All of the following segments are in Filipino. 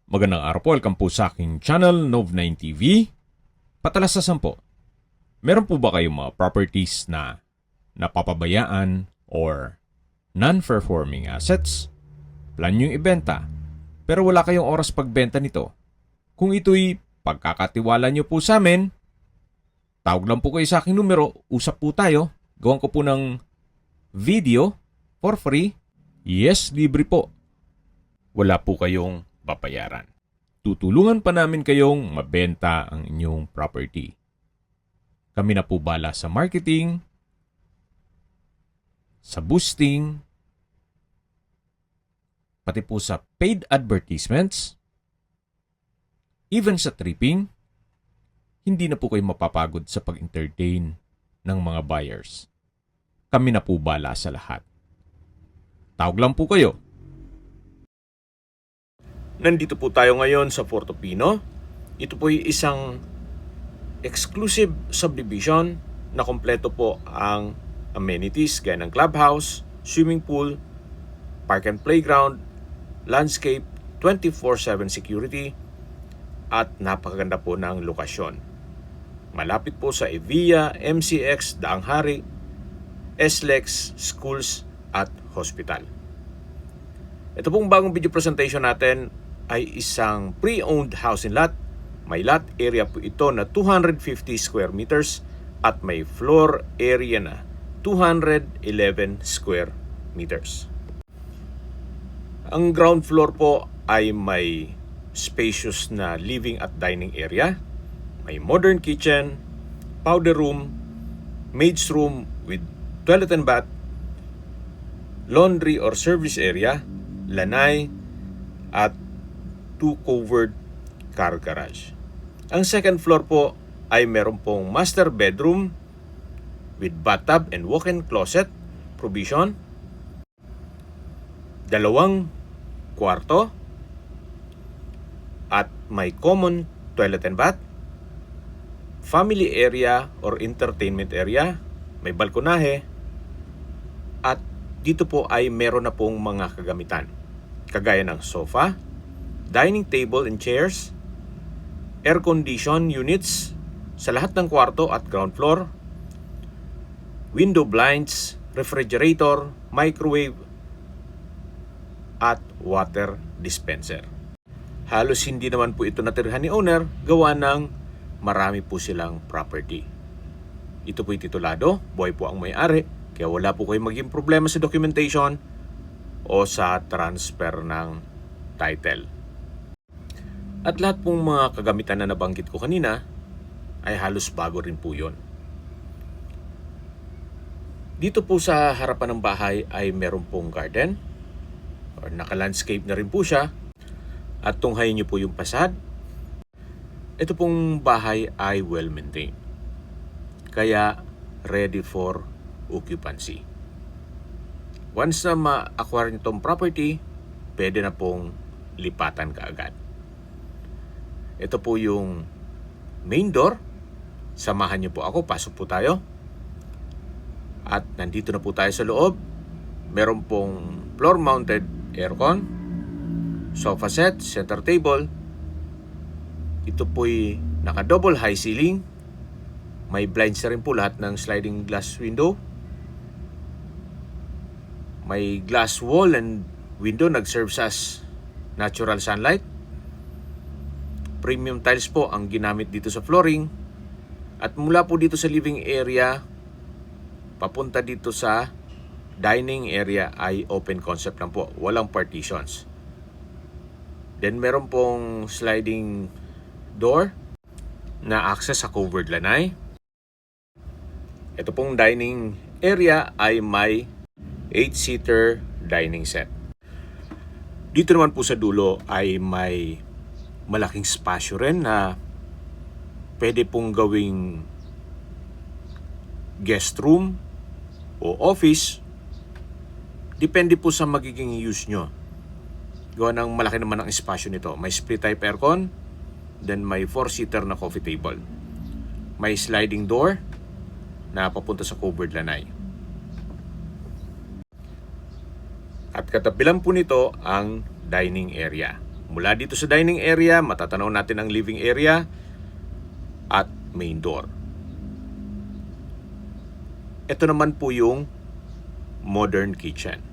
Magandang araw po, welcome po sa aking channel, Nov9 TV. Patalasasan po, meron po ba kayong mga properties na napapabayaan or non-performing assets? Plan nyo ibenta, pero wala kayong oras pagbenta nito. Kung ito'y pagkakatiwala nyo po sa amin, tawag lang po kayo sa aking numero, usap po tayo, gawan ko po ng video for free. Yes, libre po. Wala po kayong babayaran. Tutulungan pa namin kayong mabenta ang inyong property. Kami na po bala sa marketing, sa boosting, pati po sa paid advertisements, even sa tripping. Hindi na po kayo mapapagod sa pag-entertain ng mga buyers. Kami na po bala sa lahat. Tawag lang po kayo. Nandito po tayo ngayon sa Porto Pino. Ito po ay isang exclusive subdivision na kompleto po ang amenities gaya ng clubhouse, swimming pool, park and playground, landscape, 24/7 security, at napakaganda po ng lokasyon. Malapit po sa Evia, MCX, Daang Hari, SLEX, schools at hospital. Ito pong bagong video presentation natin ay isang pre-owned housing lot. May lot area po ito na 250 square meters at may floor area na 211 square meters. Ang ground floor po ay may spacious na living at dining area. May modern kitchen, powder room, maid's room with toilet and bath, laundry or service area, lanay, at 2 covered car garage. Ang second floor po ay meron pong master bedroom with bathtub and walk-in closet provision, 2 kwarto, at may common toilet and bath, family area or entertainment area, may balkonahe, at dito po ay meron na pong mga kagamitan kagaya ng sofa, dining table and chairs, air condition units sa lahat ng kwarto at ground floor, window blinds, refrigerator, microwave, at water dispenser. Halos hindi naman po ito natirhan ni owner, gawa ng marami po silang property. Ito po'y titulado, buhay po ang may-ari, kaya wala po kayong maging problema sa documentation o sa transfer ng title. At lahat pong mga kagamitan na nabanggit ko kanina ay halos bago rin po yun. Dito po sa harapan ng bahay ay meron pong garden or naka-landscape na rin po siya. At tunghayin niyo po yung fasad. Ito pong bahay ay well-maintained. Kaya ready for occupancy. Once na ma-acquire niyo itong property, pwede na pong lipatan kaagad. Ito po yung main door. Samahan niyo po ako, pasok po tayo. At nandito na po tayo sa loob. Meron pong floor-mounted aircon, sofa set, center table. Ito po'y naka-double high ceiling. May blinds na rin po lahat ng sliding glass window. May glass wall and window nag-serve as natural sunlight. Premium tiles po ang ginamit dito sa flooring. At mula po dito sa living area, papunta dito sa dining area ay open concept lang po. Walang partitions. Then meron pong sliding door na access sa covered lanay. Ito pong dining area ay may 8-seater dining set. Dito naman po sa dulo ay may malaking spasyo rin na pwede pong gawing guest room o office. Depende po sa magiging use nyo. Gawa ng malaki naman ang espasyo nito. May split type aircon, then may 4-seater na coffee table. May sliding door na papunta sa covered lanay. At katabi lang po nito ang dining area. Mula dito sa dining area, matatanaw natin ang living area at main door. Ito naman po yung modern kitchen.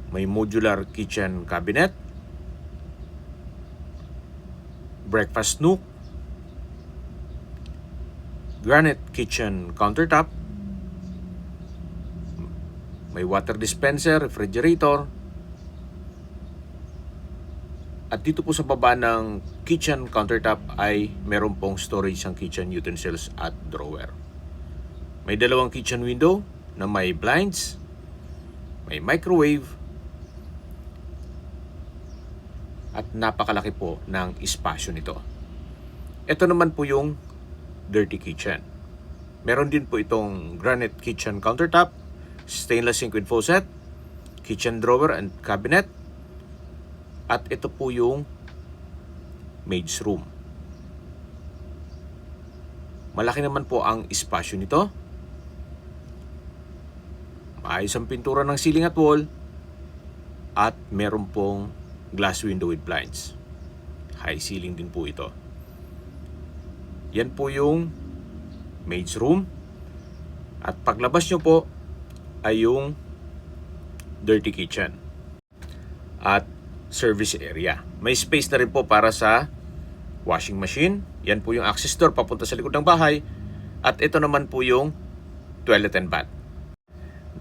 May modular kitchen cabinet, breakfast nook, granite kitchen countertop, may water dispenser, refrigerator, at dito po sa baba ng kitchen countertop ay meron pong storage ang kitchen utensils at drawer. May dalawang kitchen window na may blinds, may microwave, at napakalaki po ng espasyo nito. Ito naman po yung dirty kitchen. Meron din po itong granite kitchen countertop, stainless sink with faucet, kitchen drawer and cabinet, at ito po yung maid's room. Malaki naman po ang espasyo nito. Maayos ang pintura ng ceiling at wall, at meron pong glass window with blinds. High ceiling din po ito. Yan po yung maid's room. At paglabas nyo po ay yung dirty kitchen at service area. May space na rin po para sa washing machine. Yan po yung access door papunta sa likod ng bahay. At ito naman po yung toilet and bath.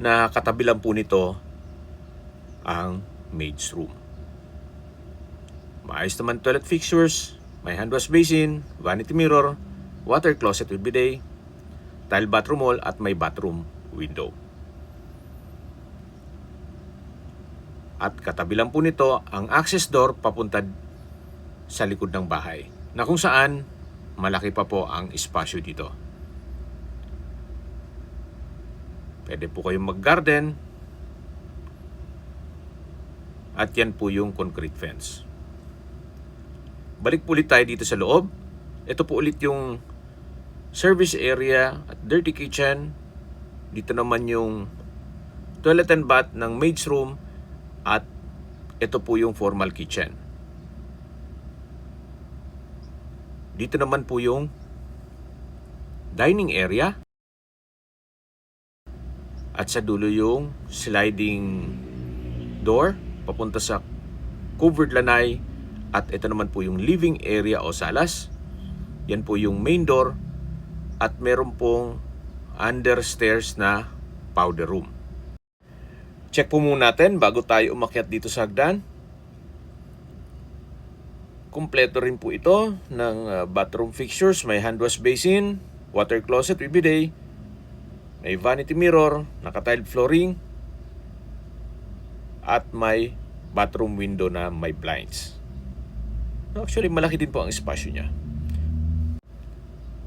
Na katabi lang po nito ang maid's room. Maayos naman toilet fixtures, may hand wash basin, vanity mirror, water closet with bidet, tile bathroom wall, at may bathroom window. At katabi lang po nito ang access door papunta sa likod ng bahay, na kung saan malaki pa po ang espasyo dito. Pwede po kayong mag-garden. At yan po yung concrete fence. Balik po ulit tayo dito sa loob. Ito po ulit yung service area at dirty kitchen. Dito naman yung toilet and bath ng maid's room. At ito po yung formal kitchen. Dito naman po yung dining area. At sa dulo yung sliding door papunta sa covered lanai. At ito naman po yung living area o salas. Yan po yung main door. At meron pong under stairs na powder room. Check po muna natin bago tayo umakyat dito sa hagdan. Kumpleto rin po ito ng bathroom fixtures. May hand wash basin, water closet with bidet, may vanity mirror, naka-tiled flooring, at may bathroom window na may blinds. Actually, malaki din po ang espasyo niya.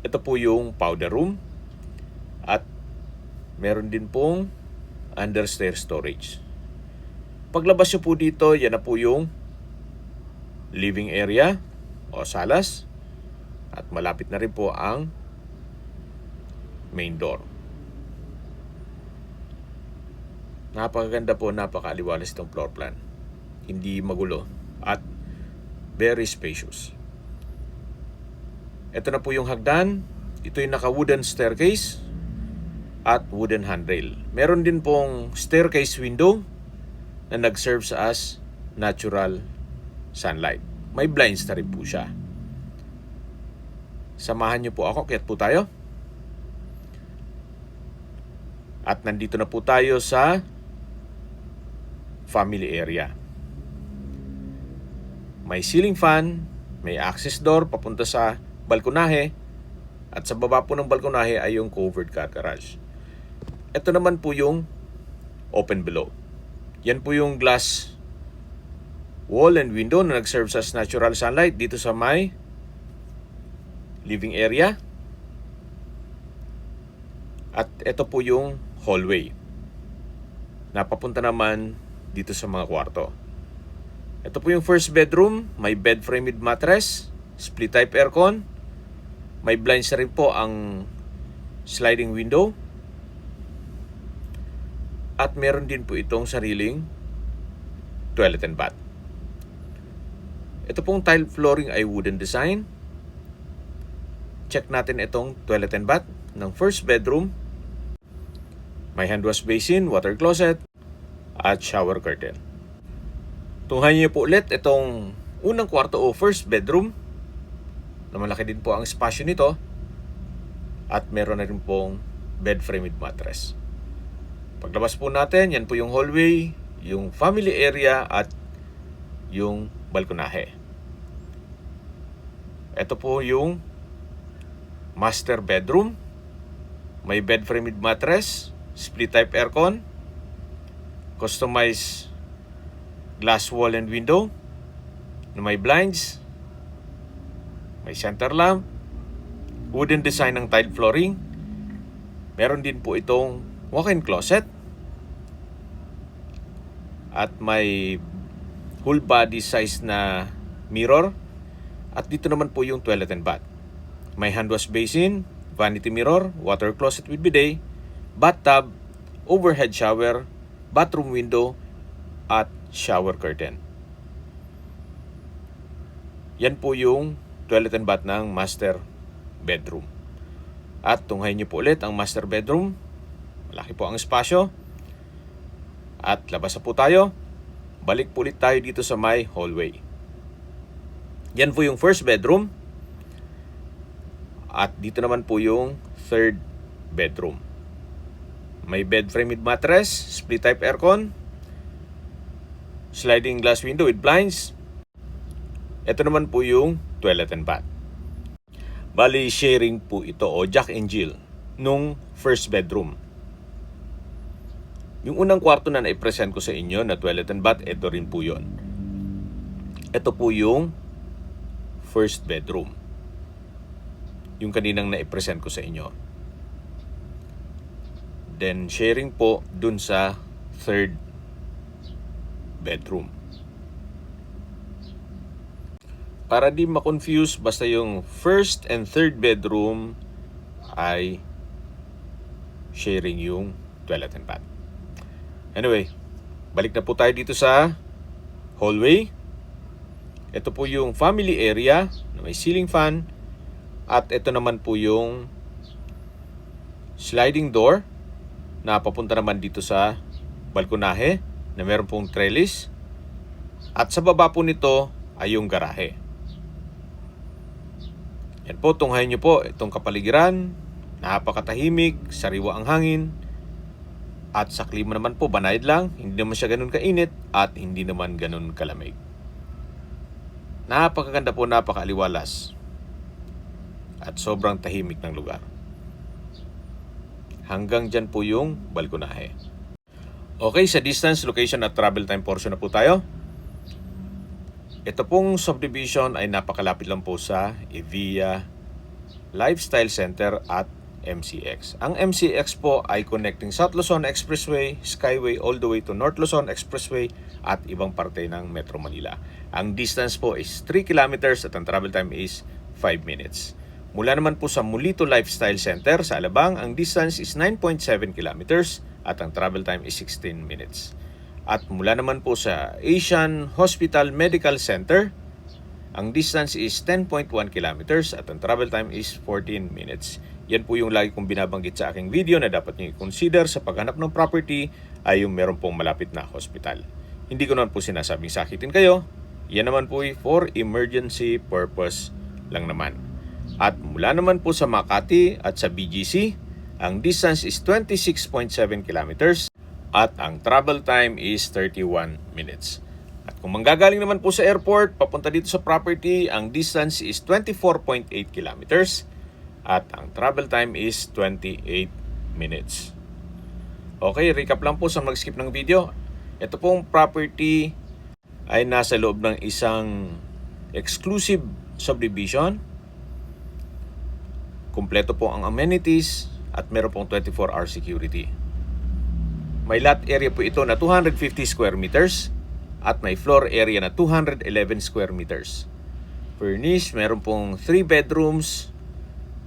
Ito po yung powder room. At meron din pong understair storage. Paglabas nyo po dito, yan na po yung living area o salas. At malapit na rin po ang main door. Napakaganda po, napakaaliwalas itong floor plan. Hindi magulo at very spacious. Ito na po yung hagdan. Ito yung naka-wooden staircase at wooden handrail. Meron din pong staircase window na nag-serve as natural sunlight. May blinds na rin po siya. Samahan niyo po ako, kaya't po tayo. At nandito na po tayo sa family area. May ceiling fan, may access door papunta sa balkonahe, at sa baba po ng balkonahe ay yung covered car garage. Ito naman po yung open below. Yan po yung glass wall and window na nag-serve as natural sunlight dito sa may living area. At ito po yung hallway na papunta naman dito sa mga kwarto. Ito po yung first bedroom. May bed frame with mattress, split type aircon, may blinds na rin po ang sliding window, at meron din po itong sariling toilet and bath. Ito pong tile flooring ay wooden design. Check natin itong toilet and bath ng first bedroom. May hand wash basin, water closet, at shower curtain. Tunghayan niyo po ulit itong unang kwarto o first bedroom na malaki din po ang espasyo nito at meron na rin pong bed frame with mattress. Paglabas po natin, yan po yung hallway, yung family area at yung balkonahe. Ito po yung master bedroom. May bed frame with mattress, split type aircon, customized glass wall and window, na may blinds, may center lamp, wooden design ng tile flooring. Meron din po itong walk-in closet at may whole body size na mirror. At dito naman po yung toilet and bath. May hand wash basin, vanity mirror, water closet with bidet, bathtub, overhead shower, bathroom window, at shower curtain. Yan po yung toilet and bath ng master bedroom. At tunghayin niyo po ulit ang master bedroom. Malaki po ang espasyo. At labas na po tayo. Balik po ulit tayo dito sa may hallway. Yan po yung first bedroom. At dito naman po yung third bedroom. May bed frame with mattress, split type aircon, sliding glass window with blinds. Ito naman po yung toilet and bath. Bali, sharing po ito o Jack and Jill nung first bedroom. Yung unang kwarto na naipresent ko sa inyo na toilet and bath, ito rin po yun. Ito po yung first bedroom. Yung kaninang naipresent ko sa inyo. Then, sharing po dun sa third bedroom. Para di ma-confuse, basta yung first and third bedroom ay sharing yung toilet and bath. Anyway, balik na po tayo dito sa hallway. Ito po yung family area na may ceiling fan. At ito naman po yung sliding door na papunta naman dito sa balkonahe na meron pong trellis. At sa baba po nito ay yung garahe. Yan po, tunghayin nyo po itong kapaligiran. Napakatahimik, sariwa ang hangin. At sa klima naman po, banayad lang. Hindi naman siya ganun kainit at hindi naman ganun kalamig. Napakaganda po, napakaaliwalas. At sobrang tahimik ng lugar. Hanggang dyan po yung balkonahe. Okay, sa distance, location at travel time portion na po tayo. Ito pong subdivision ay napakalapit lang po sa Evia Lifestyle Center at MCX. Ang MCX po ay connecting South Luzon Expressway, Skyway all the way to North Luzon Expressway at ibang parte ng Metro Manila. Ang distance po is 3 kilometers at ang travel time is 5 minutes. Mula naman po sa Mulito Lifestyle Center sa Alabang, ang distance is 9.7 kilometers at ang travel time is 16 minutes. At mula naman po sa Asian Hospital Medical Center, ang distance is 10.1 kilometers at ang travel time is 14 minutes. Yan po yung lagi kong binabanggit sa aking video na dapat nyo i-consider sa paghanap ng property ay yung meron pong malapit na hospital. Hindi ko naman po sinasabing sakitin kayo. Yan naman po for emergency purpose lang naman. At mula naman po sa Makati at sa BGC, ang distance is 26.7 kilometers at ang travel time is 31 minutes. At kung manggagaling naman po sa airport, papunta dito sa property, ang distance is 24.8 kilometers at ang travel time is 28 minutes. Okay, recap lang po sa mag-skip ng video. Ito pong property ay nasa loob ng isang exclusive subdivision. Kumpleto po ang amenities at meron pong 24-hour security. May lot area po ito na 250 square meters at may floor area na 211 square meters. Furnished, meron pong 3 bedrooms,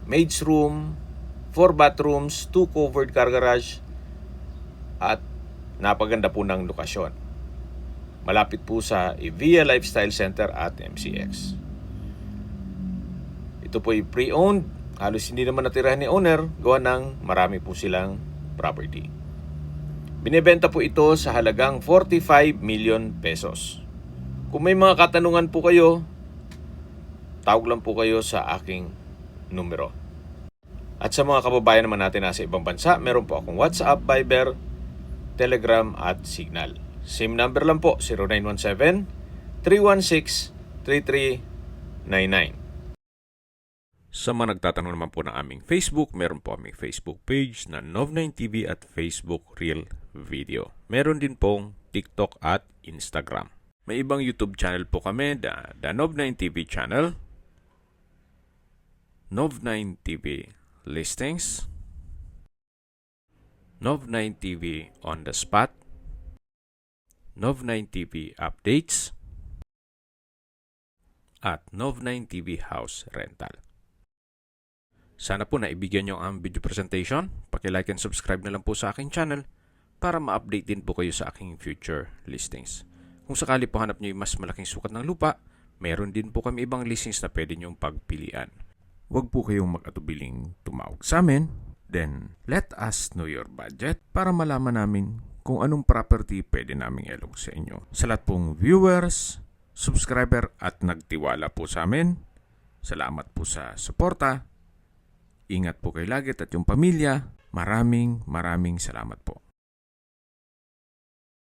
maid's room, 4 bathrooms, 2 covered car garage at napaganda po ng lokasyon. Malapit po sa Evia Lifestyle Center at MCX. Ito po ay pre-owned. Halos hindi naman natirahan ni owner. Gawa ng marami po silang property. Binebenta po ito sa halagang 45 million pesos. Kung may mga katanungan po kayo, tawag lang po kayo sa aking numero. At sa mga kababayan naman natin nasa ibang bansa, meron po akong WhatsApp, Viber, Telegram at Signal. Same number lang po, 0917-316-3399. Sa mga nagtatanong naman po ng aming Facebook, meron po aming Facebook page na Nov9TV at Facebook Real Video. Meron din pong TikTok at Instagram. May ibang YouTube channel po kami, the Nov9TV channel, Nov9TV Listings, Nov9TV On The Spot, Nov9TV Updates, at Nov9TV House Rental. Sana po naibigyan nyo ang video presentation. Paki-like and subscribe na lang po sa aking channel para ma-update din po kayo sa aking future listings. Kung sakali po hanap nyo yung mas malaking sukat ng lupa, meron din po kami ibang listings na pwede nyong pagpilian. Huwag po kayong mag-atubiling tumawag sa amin. Then, let us know your budget para malaman namin kung anong property pwede naming ilog sa inyo. Sa lahat pong viewers, subscriber at nagtiwala po sa amin, salamat po sa suporta. Ingat po kayo lagi at yung pamilya. Maraming salamat po.